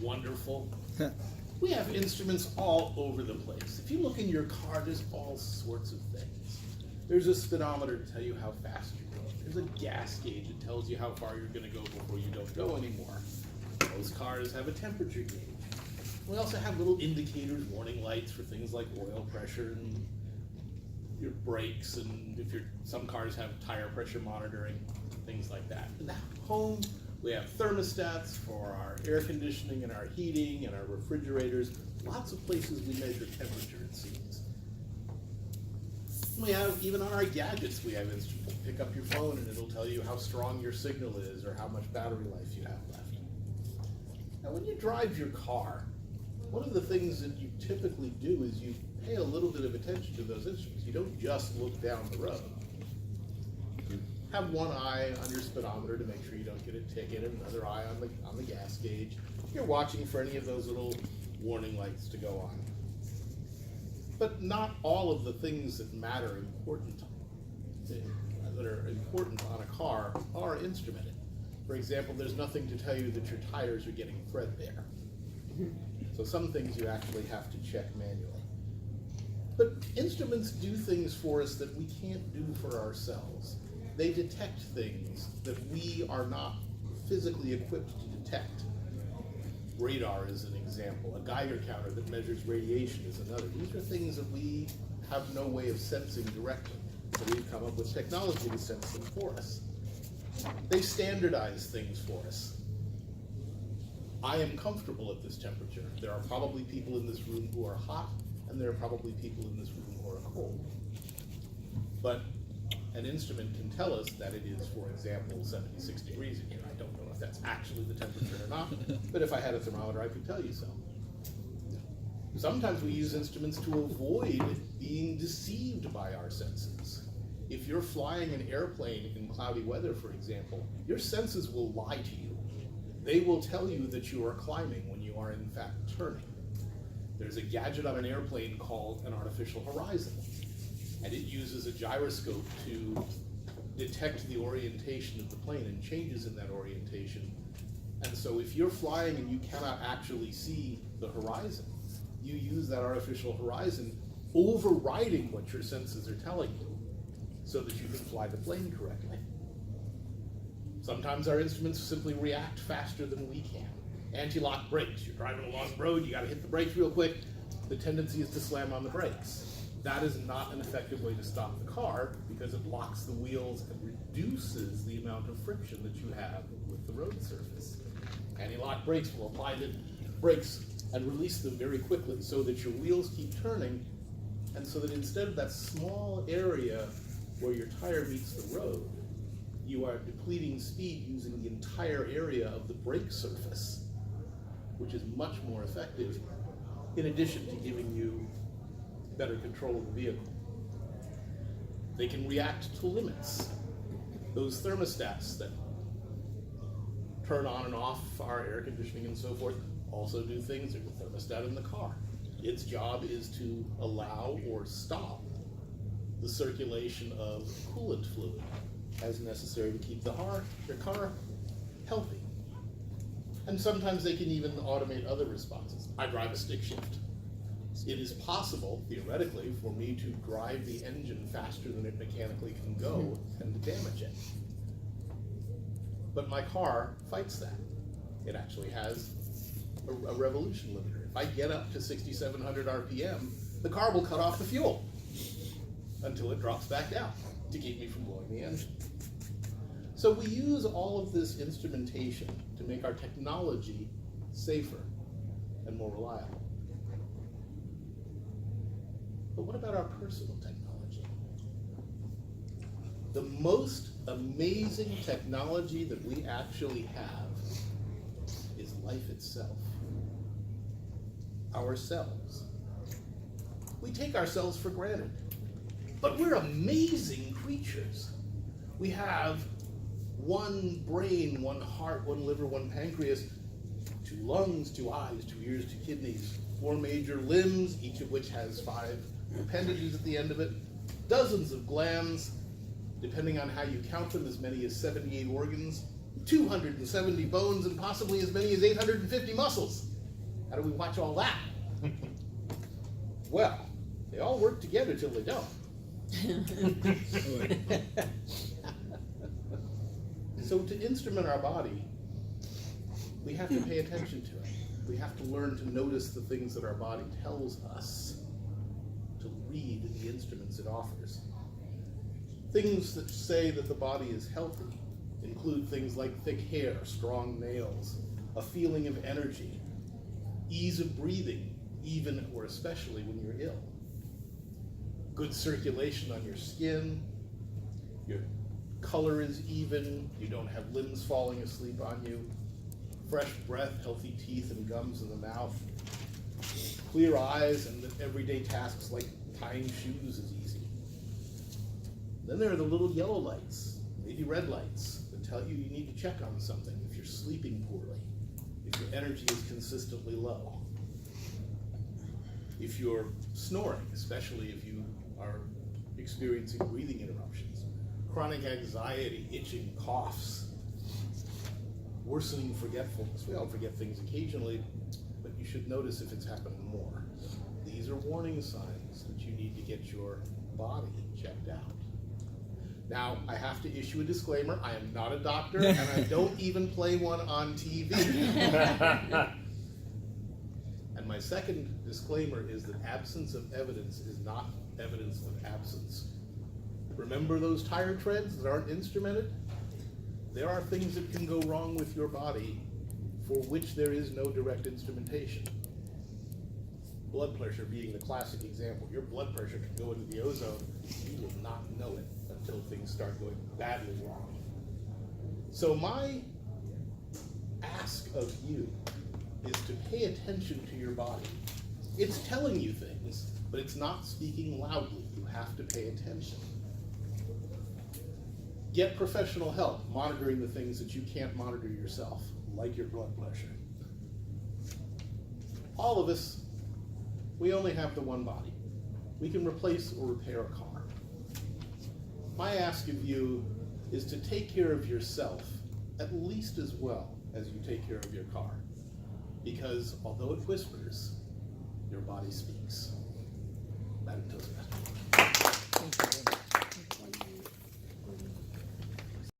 wonderful? We have instruments all over the place. If you look in your car, there's all sorts of things. There's a speedometer to tell you how fast you're going. There's a gas gauge that tells you how far you're going to go before you don't go anymore. Most cars have a temperature gauge. We also have little indicators, warning lights for things like oil pressure and your brakes, and if some cars have tire pressure monitoring, things like that. In the home, we have thermostats for our air conditioning and our heating and our refrigerators. Lots of places we measure temperature, it seems. We have, even on our gadgets, we have instruments. Pick up your phone and it'll tell you how strong your signal is or how much battery life you have left. Now, when you drive your car, one of the things that you typically do is you pay a little bit of attention to those instruments. You don't just look down the road. You have one eye on your speedometer to make sure you don't get a ticket, and another eye on the gas gauge. You're watching for any of those little warning lights to go on. But not all of the things that are important on a car are instrumented. For example, there's nothing to tell you that your tires are getting threadbare. So some things you actually have to check manually. But instruments do things for us that we can't do for ourselves. They detect things that we are not physically equipped to detect. Radar is an example. A Geiger counter that measures radiation is another. These are things that we have no way of sensing directly. So we've come up with technology to sense them for us. They standardize things for us. I am comfortable at this temperature. There are probably people in this room who are hot, and there are probably people in this room who are cold. But an instrument can tell us that it is, for example, 76 degrees in here. I don't know if that's actually the temperature or not, but if I had a thermometer, I could tell you so. Sometimes we use instruments to avoid being deceived by our senses. If you're flying an airplane in cloudy weather, for example, your senses will lie to you. They will tell you that you are climbing when you are in fact turning. There's a gadget on an airplane called an artificial horizon, and it uses a gyroscope to detect the orientation of the plane and changes in that orientation. And so if you're flying and you cannot actually see the horizon, you use that artificial horizon overriding what your senses are telling you so that you can fly the plane correctly. Sometimes our instruments simply react faster than we can. Anti-lock brakes. You're driving along the road, you gotta hit the brakes real quick. The tendency is to slam on the brakes. That is not an effective way to stop the car because it locks the wheels and reduces the amount of friction that you have with the road surface. Anti-lock brakes will apply the brakes and release them very quickly so that your wheels keep turning, and so that instead of that small area where your tire meets the road, you are depleting speed using the entire area of the brake surface, which is much more effective, in addition to giving you better control of the vehicle. They can react to limits. Those thermostats that turn on and off our air conditioning and so forth also do things. There's a thermostat in the car. Its job is to allow or stop the circulation of coolant fluid as necessary to keep your car healthy. And sometimes they can even automate other responses. I drive a stick shift. It is possible, theoretically, for me to drive the engine faster than it mechanically can go and to damage it. But my car fights that. It actually has a revolution limiter. If I get up to 6,700 RPM, the car will cut off the fuel until it drops back down to keep me from blowing the engine. So we use all of this instrumentation to make our technology safer and more reliable. But what about our personal technology? The most amazing technology that we actually have is life itself. Ourselves. We take ourselves for granted, but we're amazing creatures. We have one brain, one heart, one liver, one pancreas, 2 lungs, 2 eyes, 2 ears, 2 kidneys, 4 major limbs, each of which has 5 appendages at the end of it, dozens of glands, depending on how you count them, as many as 78 organs, 270 bones and possibly as many as 850 muscles. How do we watch all that? Well, they all work together till they don't. So to instrument our body, we have to pay attention to it. We have to learn to notice the things that our body tells us, to read the instruments it offers. Things that say that the body is healthy include things like thick hair, strong nails, a feeling of energy, ease of breathing, even or especially when you're ill, good circulation on your skin, your color is even, you don't have limbs falling asleep on you, fresh breath, healthy teeth and gums in the mouth, clear eyes, and that everyday tasks like tying shoes is easy. Then there are the little yellow lights, maybe red lights, that tell you you need to check on something if you're sleeping poorly, if your energy is consistently low, if you're snoring, especially if you are experiencing breathing interruptions, chronic anxiety, itching, coughs, worsening forgetfulness. We all forget things occasionally, but you should notice if it's happening more. These are warning signs that you need to get your body checked out. Now, I have to issue a disclaimer. I am not a doctor, and I don't even play one on TV. And my second disclaimer is that absence of evidence is not evidence of absence. Remember those tire treads that aren't instrumented? There are things that can go wrong with your body for which there is no direct instrumentation. Blood pressure being the classic example. Your blood pressure can go into the ozone. You will not know it until things start going badly wrong. So my ask of you is to pay attention to your body. It's telling you things, but it's not speaking loudly. You have to pay attention. Get professional help monitoring the things that you can't monitor yourself, like your blood pressure. All of us, we only have the one body. We can replace or repair a car. My ask of you is to take care of yourself at least as well as you take care of your car. Because although it whispers, your body speaks. That is Toastmasters.